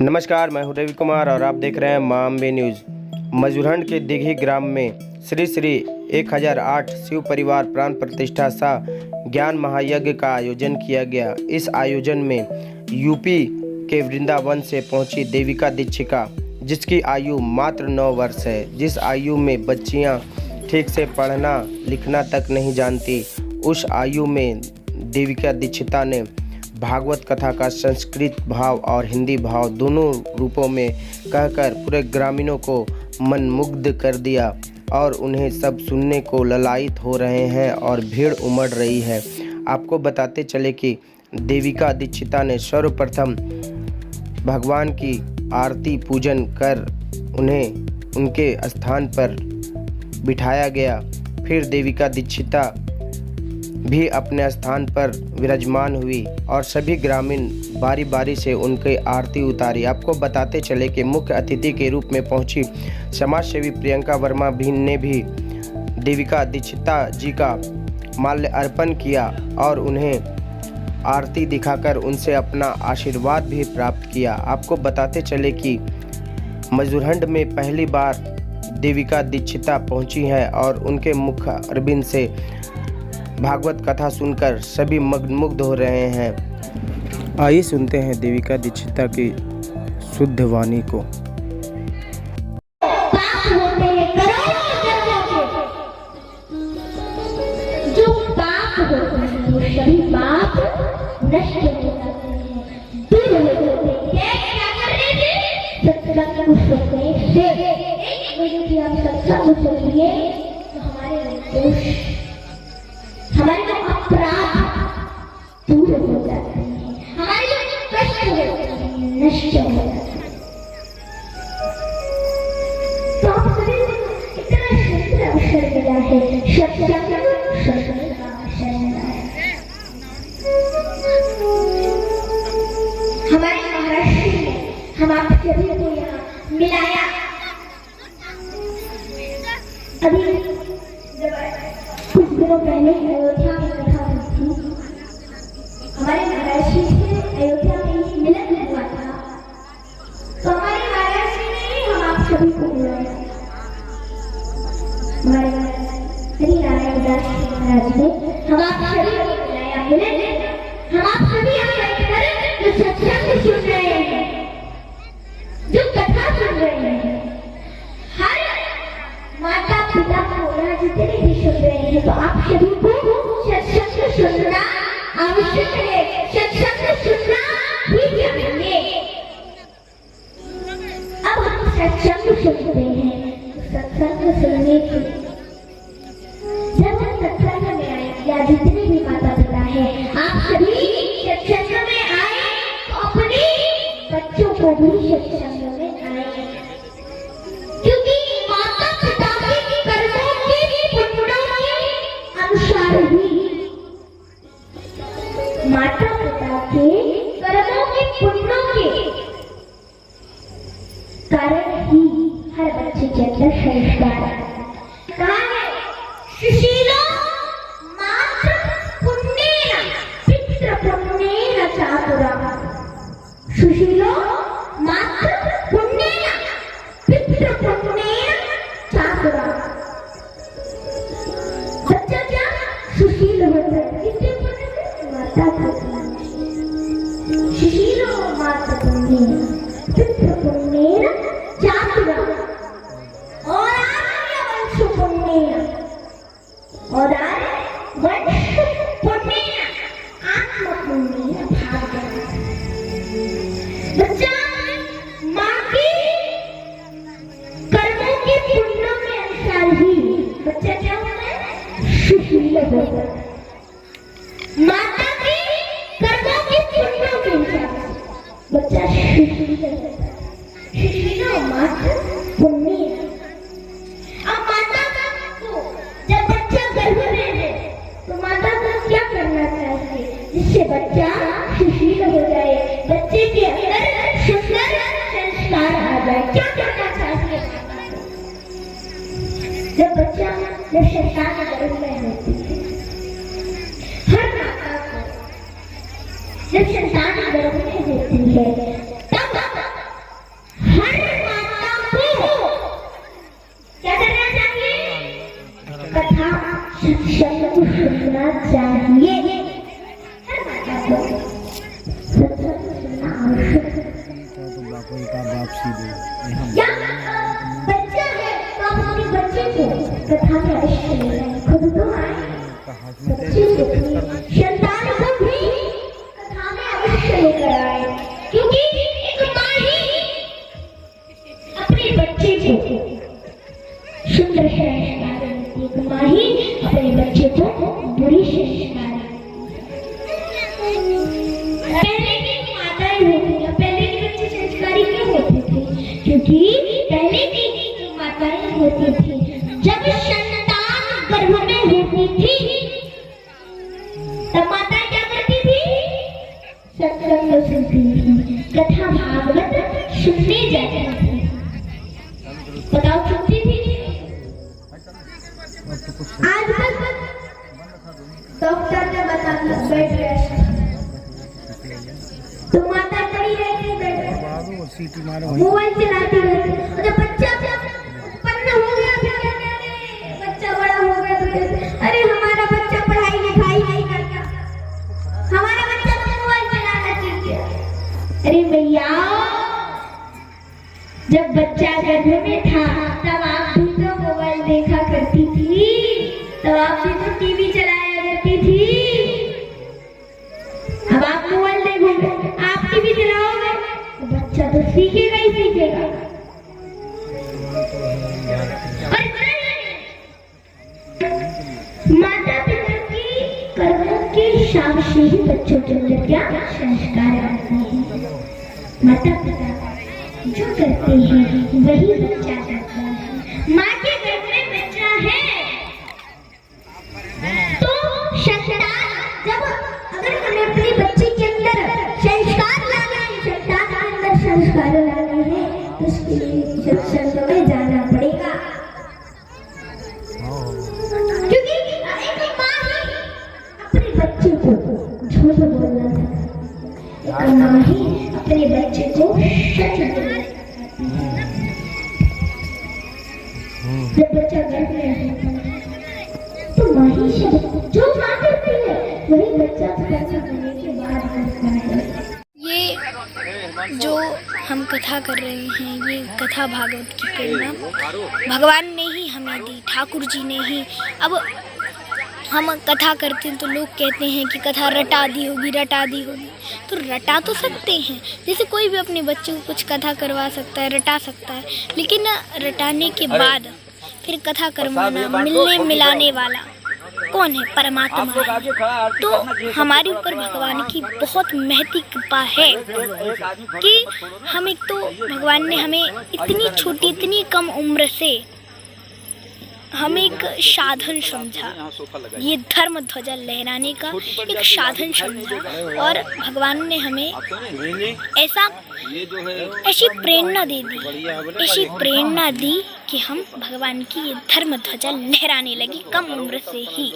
नमस्कार, मैं हूं रवि कुमार और आप देख रहे हैं मां अम्बे न्यूज़। मजूरहंड के दिघी ग्राम में श्री श्री 1008 शिव परिवार प्राण प्रतिष्ठा सा ज्ञान महायज्ञ का आयोजन किया गया। इस आयोजन में यूपी के वृंदावन से पहुंची देविका दीक्षिका, जिसकी आयु मात्र 9 वर्ष है। जिस आयु में बच्चियां ठीक से पढ़ना लिखना तक नहीं जानती, उस आयु में देविका दीक्षिता ने भागवत कथा का संस्कृत भाव और हिंदी भाव दोनों रूपों में कहकर पूरे ग्रामीणों को मनमुग्ध कर दिया और उन्हें सब सुनने को ललायित हो रहे हैं और भीड़ उमड़ रही है। आपको बताते चले कि देविका दीक्षिता ने सर्वप्रथम भगवान की आरती पूजन कर उन्हें उनके स्थान पर बिठाया गया। फिर देविका दीक्षिता भी अपने स्थान पर विराजमान हुई और सभी ग्रामीण बारी बारी से उनकी आरती उतारी। आपको बताते चले कि मुख्य अतिथि के रूप में पहुंची समाज सेवी प्रियंका वर्मा ने भी देविका दीक्षिता जी का माल्य अर्पण किया और उन्हें आरती दिखाकर उनसे अपना आशीर्वाद भी प्राप्त किया। आपको बताते चले कि मजूरहंड में पहली बार देविका दीक्षिता पहुंची है और उनके मुख अरविंद से भागवत कथा सुनकर सभी मग्नमुग्ध हो रहे हैं। आइए सुनते हैं देविका दीक्षिता की शुद्ध वाणी को। पाप होते हैं करोड़ों जन्मों के, जो पाप होते हैं वो सभी पाप नष्ट हो जाते हैं, दूर हो जाते हैं। क्या करने से? सत्संग को सुनने से। एक यदि हम सत्संग को सुनिए तो हमारे दोष, हमारे जो अपराध दूर हो जाते हैं, हमारे जो कष्ट होते हैं नष्ट हो जाते हैं। तो आप सभी को इतना सुंदर अवसर मिला है, सत्संग सुनने का अवसर मिला है। हमारे महाराष्ट्र में हम आप सभी को यहाँ मिलाया। अभी कुछ दिनों पहले अयोध्या में कथा हुई थी। हमारे महाराज जी से अयोध्या में ही मिलन हुआ था, तो हमारे महाराज जी ने ही हम आप सभी को बुलाया। हमारे श्री नारायण दास जी महाराज ने हम आप सभी को बुलाया मिलन। हम आप सभी यहाँ बैठकर जो सत्संग सुन रहे हैं, जो कथा सुन रहे हैं, हर माता पिता को जितने भी सुन रहे हैं, तो आप सभी को सत्संग सुनना आवश्यक है। सत्संग सुनना ही चाहिए। अब हम सत्संग सुनते हैं, सत्संग सुनने के जब हम सत्संग में आए, या जितने भी माता पिता है, आप सभी सत्संग में आए तो अपने बच्चों को भी सत्संग में आए, क्योंकि माता पिता के कर्मों के पुण्यों के अनुसार ही, माता पिता के कर्मों के पुण्यों के कारण ही हर बच्चे के अंदर संस्कार कहा है। सुशीलो मातृ पुण्येन पितृ पुण्येन चातुरः। सुशीलो मातृ पुण्येन पितृ पुण्येन चातुरः। बच्चा क्या सुशील होता है, किसके पुण्य से? माता पिता। सुशीलो मातृ पुण्येन पितृ पुण्येन चातुरः और वंश पुण्येन, और वंश पुण्येन आत्म पुण्येन भाग्यः। बच्चा माँ के कर्मों के पुण्यों के अनुसार ही बच्चा क्या होता है? सुशील होता है। माता के कर्मों के पुण्यों के अनुसार बच्चा सुशील होता है। सुशीलो मातृ पुण्येन। अब माता को जब बच्चा गर्भ में है तो माता को क्या करना चाहिए जिससे बच्चा सुशील हो जाए, बच्चे के अंदर सुंदर संस्कार आ जाए? क्या करना चाहिए? जब बच्चा जब संतान गर्भ में होती है, हर माता को जब संतान गर्भ में होती है, तब कथा में अवश्य ले जाए। खुद तो आए, बच्चे को भी, संतान को भी कथा में अवश्य लेकर आए, क्योंकि एक माँ ही अपने बच्चे को सुंदर संस्कार देती है, एक माँ ही अपने बच्चे को बुरी संस्कार पहले की माताएं होती हैं, पहले के बच्चे संस्कारी क्यों होते थे? क्योंकि पहले की माताएं होती थी, जब संतान गर्भ में होती थी तब माताएं क्या करती थी? सत्संग सुनती थी, कथा भागवत सुनने जाती थी। बताओ सुनती थी? आज तक डॉक्टर ने बता दिया बेड रेस्ट, तो माता पड़ी रहती बेड, मोबाइल चलाती रहती। और जब बच्चा उत्पन्न हो गया फिर कहते हैं बच्चा बड़ा हो गया तो कहते अरे हमारा बच्चा पढ़ाई लिखाई नहीं करता, हमारा बच्चा तो मोबाइल चलाना सीख गया। अरे भैया, जब बच्चा गर्भ में था तब आप भी तो मोबाइल देखा करती थी, तब आप भी तो टीवी चलाया करती थी। अब आप मोबाइल देखोगे, आप टीवी चलाओगे, तो बच्चा तो सीखेगा ही सीखेगा। और माता पिता की कर्मों के हिसाब से ही बच्चों के अंदर क्या संस्कार आते हैं। माता पिता जो करते हैं वही बच्चा करता है। माँ के गर्भ में बच्चा है तो संस्कार, जब अगर हमें अपने बच्चे के अंदर संस्कार लाना है, संतान के अंदर संस्कार लाने हैं, तो उसके लिए सत्संग में जाना पड़ेगा। क्योंकि एक माँ ही अपने बच्चे को झूठ बोलना था, एक माँ ही अपने बच्चे को सच बोलना। जब बच्चा गर्भ में होता है तो माँ ही सब जो माँ करती है वही बच्चा पैदा होने के बाद करता है। ये जो हम कथा कर रहे हैं, ये कथा भागवत की प्रेरणा भगवान ने ही हमें दी, ठाकुर जी ने ही। अब हम कथा करते हैं तो लोग कहते हैं कि कथा रटा दी होगी, रटा दी होगी। तो रटा तो सकते हैं, जैसे कोई भी अपने बच्चे को कुछ कथा करवा सकता है, रटा सकता है, लेकिन रटाने के बाद फिर कथा करवाना, मिलने मिलाने वाला कौन है? परमात्मा है। तो हमारे ऊपर भगवान की बहुत महती कृपा है कि हम एक तो भगवान ने हमें इतनी छोटी, इतनी कम उम्र से हमें एक साधन समझा, ये धर्म ध्वजा लहराने का एक साधन समझा, और भगवान ने हमें ऐसी प्रेरणा दे दी, ऐसी प्रेरणा दी कि हम भगवान की ये धर्म ध्वजा लहराने लगी कम उम्र से ही।